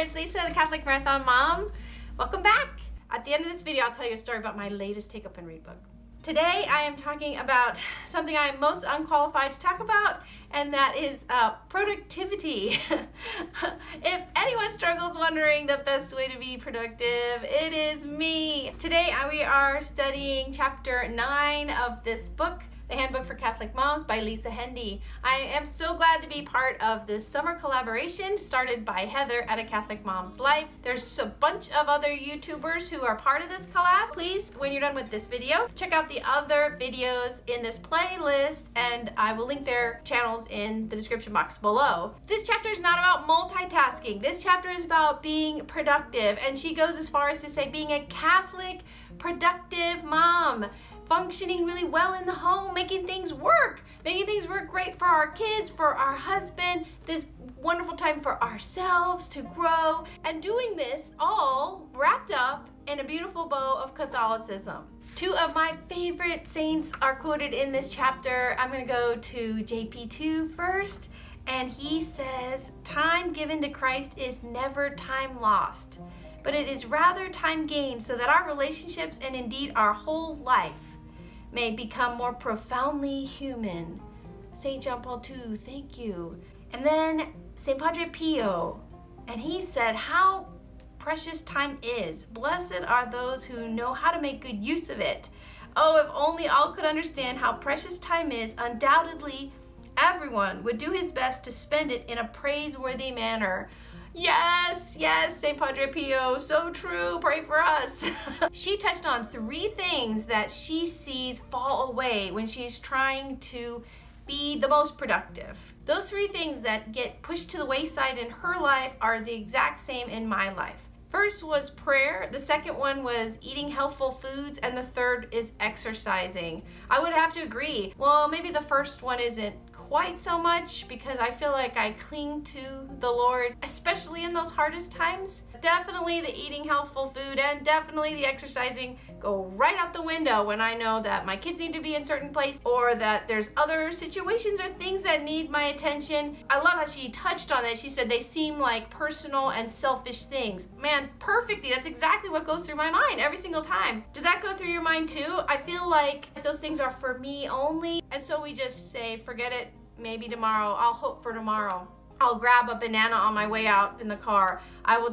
it's Lisa, the Catholic Marathon Mom. Welcome back. At the end of this video, I'll tell you a story about my latest Take Up and Read book. Today, I am talking about something I am most unqualified to talk about, and that is productivity. If anyone struggles wondering the best way to be productive, it is me. Today, we are studying chapter 9 of this book, The Handbook for Catholic Moms by Lisa Hendy. I am so glad to be part of this summer collaboration started by Heather at A Catholic Mom's Life. There's a bunch of other YouTubers who are part of this collab. Please, when you're done with this video, check out the other videos in this playlist, and I will link their channels in the description box below. This chapter is not about multitasking. This chapter is about being productive, and she goes as far as to say being a Catholic productive mom, functioning really well in the home, making things work great for our kids, for our husband, this wonderful time for ourselves to grow, and doing this all wrapped up in a beautiful bow of Catholicism. Two of my favorite saints are quoted in this chapter. I'm going to go to JP2 first, and he says, "Time given to Christ is never time lost, but it is rather time gained so that our relationships and indeed our whole life may become more profoundly human." St. John Paul II, thank you. And then St. Padre Pio, and he said, "How precious time is. Blessed are those who know how to make good use of it." Oh, if only all could understand how precious time is, undoubtedly everyone would do his best to spend it in a praiseworthy manner. Yes, St. Padre Pio, so true, pray for us. She touched on 3 things that she sees fall away when she's trying to be the most productive. Those 3 things that get pushed to the wayside in her life are the exact same in my life. First was prayer, the second one was eating healthful foods, and the third is exercising. I would have to agree. Well, maybe the first one isn't quite so much because I feel like I cling to the Lord, especially in those hardest times. Definitely the eating healthful food and definitely the exercising go right out the window when I know that my kids need to be in certain place or that there's other situations or things that need my attention. I love how she touched on it. She said they seem like personal and selfish things. Man, perfectly. That's exactly what goes through my mind every single time. Does that go through your mind too? I feel like those things are for me only, and so we just say, forget it. Maybe tomorrow. I'll hope for tomorrow. I'll grab a banana on my way out in the car. I'll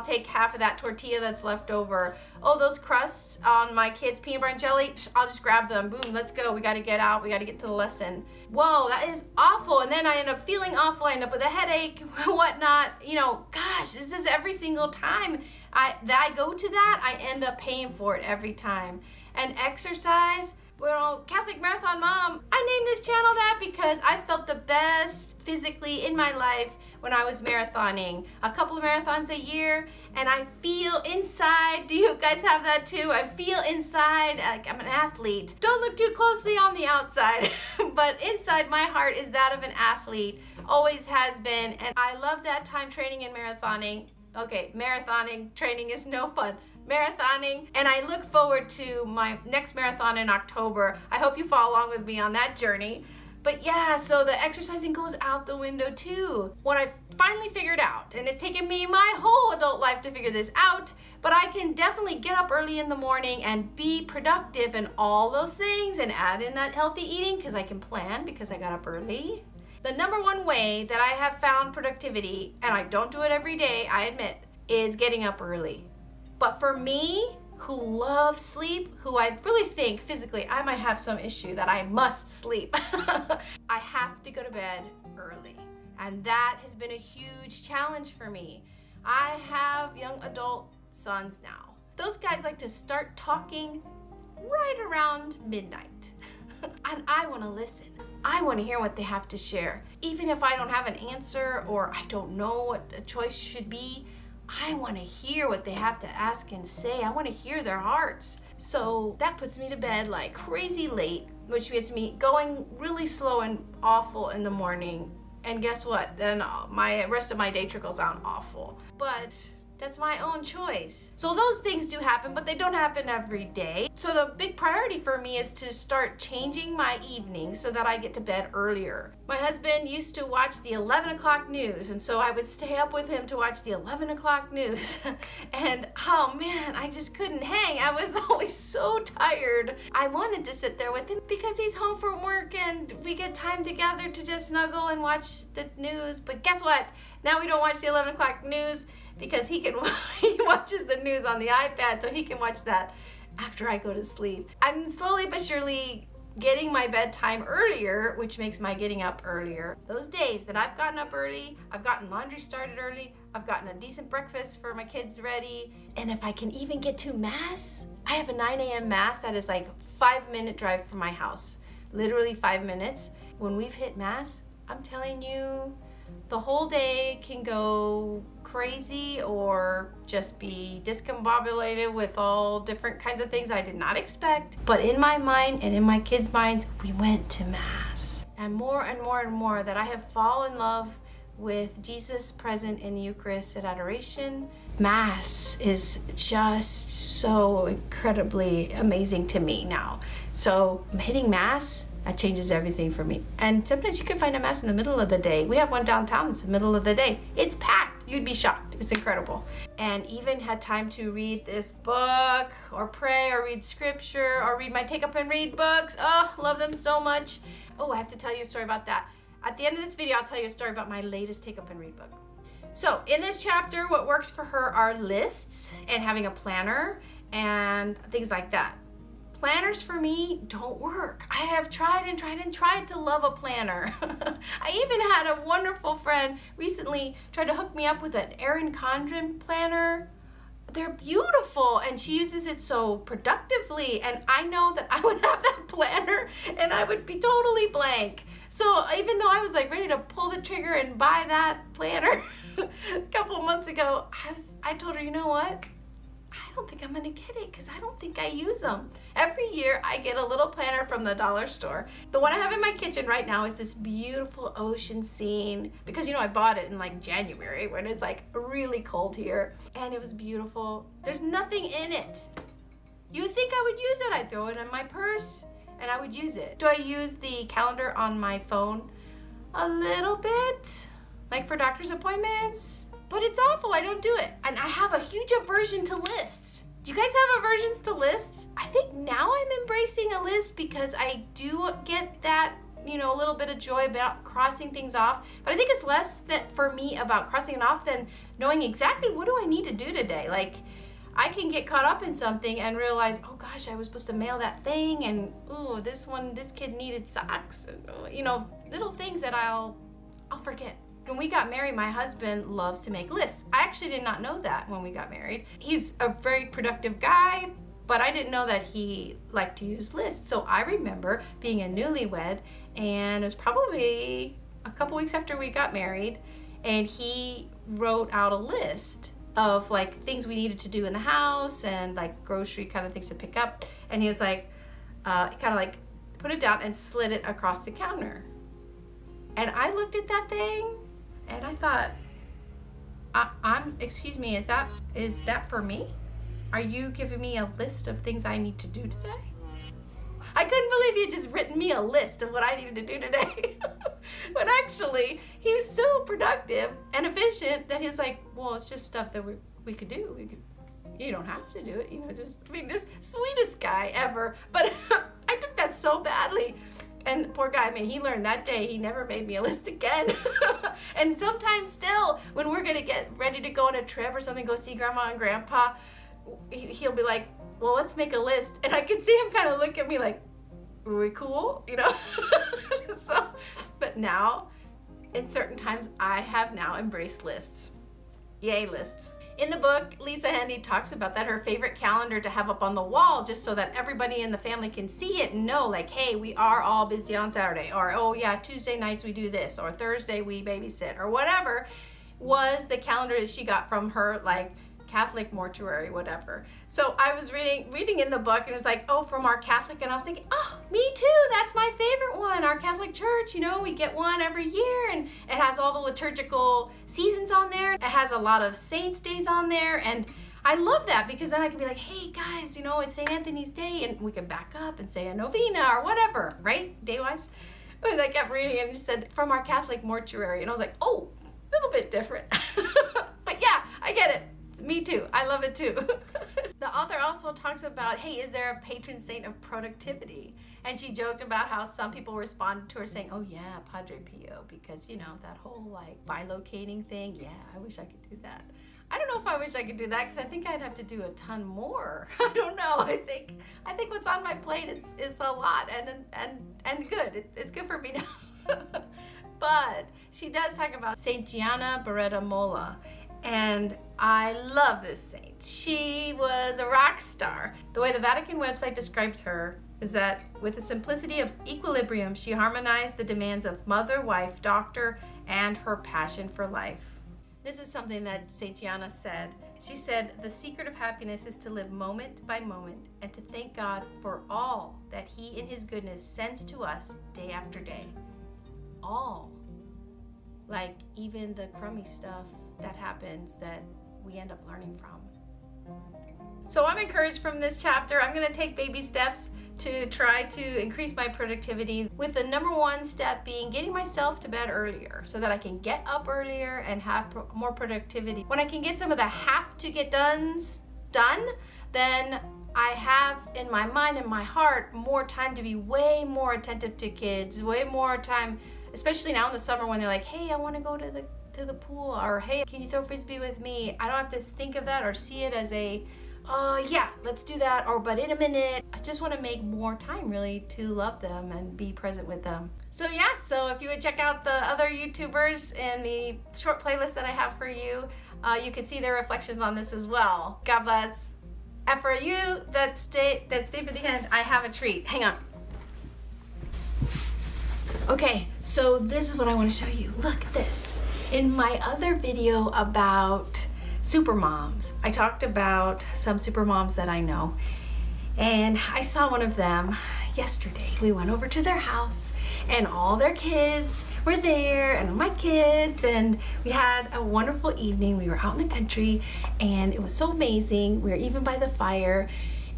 take half of that tortilla that's left over. Oh, those crusts on my kids' peanut butter and jelly, I'll just grab them. Boom, let's go. We got to get out. We got to get to the lesson. Whoa, that is awful. And then I end up feeling awful. I end up with a headache, whatnot. You know, gosh, this is every single time I go to that, I end up paying for it every time. And exercise, well, Catholic Marathon Mom, I named this channel that because I felt the best physically in my life when I was marathoning. A couple of marathons a year, and I feel inside, do you guys have that too? I feel inside like I'm an athlete. Don't look too closely on the outside, but inside my heart is that of an athlete, always has been, and I love that time training and marathoning. Okay, marathoning, training is no fun. Marathoning, and I look forward to my next marathon in October. I hope you follow along with me on that journey. But yeah, so the exercising goes out the window too. What I finally figured out, and it's taken me my whole adult life to figure this out, but I can definitely get up early in the morning and be productive and all those things and add in that healthy eating because I can plan because I got up early. The number one way that I have found productivity, and I don't do it every day, I admit, is getting up early. But for me, who loves sleep, who I really think physically I might have some issue that I must sleep, I have to go to bed early. And that has been a huge challenge for me. I have young adult sons now. Those guys like to start talking right around midnight. And I want to listen. I want to hear what they have to share. Even if I don't have an answer or I don't know what a choice should be, I want to hear what they have to ask and say. I want to hear their hearts. So that puts me to bed like crazy late, which gets me going really slow and awful in the morning. And guess what? Then my rest of my day trickles out awful. But That's my own choice. So those things do happen, but they don't happen every day. So the big priority for me is to start changing my evenings so that I get to bed earlier. My husband used to watch the 11 o'clock news, and so I would stay up with him to watch the 11 o'clock news. And oh man, I just couldn't hang. I was always so tired. I wanted to sit there with him because he's home from work and we get time together to just snuggle and watch the news. But guess what? Now we don't watch the 11 o'clock news because he watches the news on the iPad, so he can watch that after I go to sleep. I'm slowly but surely getting my bedtime earlier, which makes my getting up earlier. Those days that I've gotten up early, I've gotten laundry started early, I've gotten a decent breakfast for my kids ready, and if I can even get to Mass, I have a 9 a.m. Mass that is like 5-minute drive from my house. Literally 5 minutes. When we've hit Mass, I'm telling you, the whole day can go crazy or just be discombobulated with all different kinds of things I did not expect. But in my mind and in my kids' minds, we went to Mass. And more and more and more that I have fallen in love with Jesus present in the Eucharist at adoration. Mass is just so incredibly amazing to me now. So hitting Mass, that changes everything for me. And sometimes you can find a Mass in the middle of the day. We have one downtown, it's the middle of the day. It's packed, you'd be shocked, it's incredible. And even had time to read this book, or pray, or read scripture, or read my Take Up and Read books. Oh, love them so much. Oh, I have to tell you a story about that. At the end of this video, I'll tell you a story about my latest Take Up and Read book. So in this chapter, what works for her are lists and having a planner and things like that. Planners for me don't work. I have tried and tried and tried to love a planner. I even had a wonderful friend recently try to hook me up with an Erin Condren planner. They're beautiful and she uses it so productively, and I know that I would have that planner and I would be totally blank. So even though I was like ready to pull the trigger and buy that planner a couple months ago, I told her, you know what? I don't think I'm gonna get it because I don't think I use them. Every year I get a little planner from the dollar store. The one I have in my kitchen right now is this beautiful ocean scene because I bought it in like January when it's like really cold here, and it was beautiful. There's nothing in it. You would think I would use it. I'd throw it in my purse and I would use it. Do I use the calendar on my phone? A little bit, like for doctor's appointments. But it's awful, I don't do it. And I have a huge aversion to lists. Do you guys have aversions to lists? I think now I'm embracing a list because I do get that, a little bit of joy about crossing things off. But I think it's less that for me about crossing it off than knowing exactly what do I need to do today. Like, I can get caught up in something and realize, oh gosh, I was supposed to mail that thing, and oh, this kid needed socks. Little things that I'll forget. When we got married, my husband loves to make lists. I actually did not know that when we got married. He's a very productive guy, but I didn't know that he liked to use lists. So I remember being a newlywed, and it was probably a couple weeks after we got married, and he wrote out a list of like things we needed to do in the house and like grocery kind of things to pick up. And he was like, kind of like put it down and slid it across the counter. And I looked at that thing and I thought, excuse me, is that for me? Are you giving me a list of things I need to do today? I couldn't believe he had just written me a list of what I needed to do today. But actually, he was so productive and efficient that he was like, well, it's just stuff that we could do. You don't have to do it, this sweetest guy ever. But I took that so badly. And poor guy, he learned that day he never made me a list again. And sometimes still, when we're gonna get ready to go on a trip or something, go see grandma and grandpa, he'll be like, well, let's make a list. And I can see him kind of look at me like, are we cool? So, but now, in certain times, I have now embraced lists. Yay, lists. In the book, Lisa Handy talks about that her favorite calendar to have up on the wall, just so that everybody in the family can see it and know, like, hey, we are all busy on Saturday, or oh yeah, Tuesday nights we do this, or Thursday we babysit, or whatever, was the calendar that she got from her like Catholic mortuary, whatever. So I was reading in the book, and it was like, oh, from our Catholic, and I was thinking, oh, me too, that's my favorite one. Our Catholic church, we get one every year, and it has all the liturgical seasons on there. It has a lot of saints' days on there, and I love that because then I can be like, hey guys, it's St. Anthony's Day, and we can back up and say a novena or whatever, right, day-wise. And I kept reading it and it said, from our Catholic mortuary. And I was like, oh, a little bit different. But yeah, I get it. Me too. I love it too. The author also talks about, hey, is there a patron saint of productivity? And she joked about how some people responded to her saying, oh yeah, Padre Pio, because you know, that whole like bilocating thing. Yeah, I wish I could do that. I don't know if I wish I could do that because I think I'd have to do a ton more. I don't know. I think what's on my plate is a lot and good. It's good for me now. But she does talk about Saint Gianna Beretta Molla. And I love this saint. She was a rock star. The way the Vatican website describes her is that with the simplicity of equilibrium, she harmonized the demands of mother, wife, doctor, and her passion for life. This is something that Saint Gianna said. She said, the secret of happiness is to live moment by moment and to thank God for all that He in His goodness sends to us day after day. All. Like even the crummy stuff that happens that we end up learning from. So I'm encouraged from this chapter. I'm going to take baby steps to try to increase my productivity, with the number one step being getting myself to bed earlier so that I can get up earlier and have more productivity. When I can get some of the have to get done's done, then I have in my mind and my heart more time to be way more attentive to kids, way more time, especially now in the summer when they're like, hey, I want to go to the pool, or hey, can you throw frisbee with me? I don't have to think of that or see it as a, yeah, let's do that, or but in a minute. I just want to make more time really to love them and be present with them. So yeah, so if you would check out the other YouTubers in the short playlist that I have for you, you can see their reflections on this as well. God bless. And for you that stay for the end, I have a treat. Hang on. Okay, so this is what I want to show you. Look at this. In my other video about supermoms, I talked about some supermoms that I know, and I saw one of them yesterday. We went over to their house and all their kids were there and my kids, and we had a wonderful evening. We were out in the country and it was so amazing. We were even by the fire,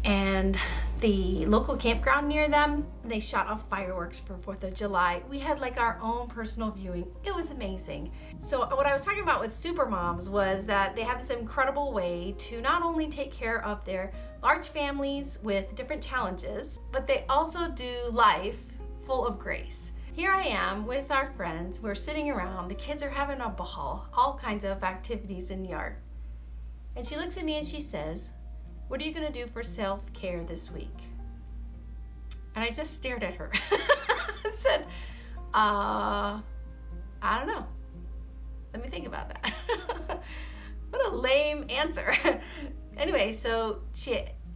and the local campground near them, they shot off fireworks for 4th of July. We had like our own personal viewing. It was amazing. So what I was talking about with supermoms was that they have this incredible way to not only take care of their large families with different challenges, but they also do life full of grace. Here I am with our friends. We're sitting around. The kids are having a ball, all kinds of activities in the yard. And she looks at me and she says, what are you going to do for self-care this week? And I just stared at her. I said, I don't know. Let me think about that. What a lame answer. Anyway, so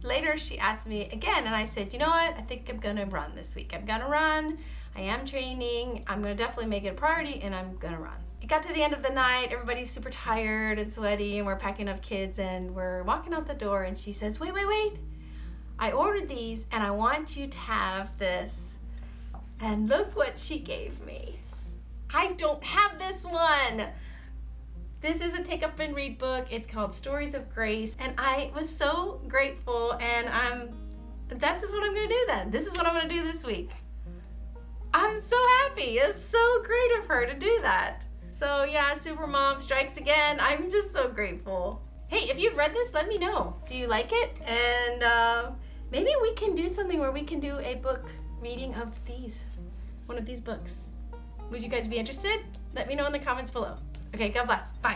later she asked me again, and I said, you know what? I think I'm going to run this week. I'm going to run. I am training. I'm going to definitely make it a priority, and I'm going to run. It got to the end of the night, everybody's super tired and sweaty, and we're packing up kids and we're walking out the door, and she says, wait, I ordered these and I want you to have this. And look what she gave me. I don't have this one. This is a take up and read book. It's called Stories of Grace, and I was so grateful, and this is what I'm gonna do then. This is what I'm gonna do this week. I'm so happy. It's so great of her to do that. So yeah, Supermom strikes again. I'm just so grateful. Hey, if you've read this, let me know. Do you like it? And maybe we can do something where we can do a book reading of one of these books. Would you guys be interested? Let me know in the comments below. Okay, God bless. Bye.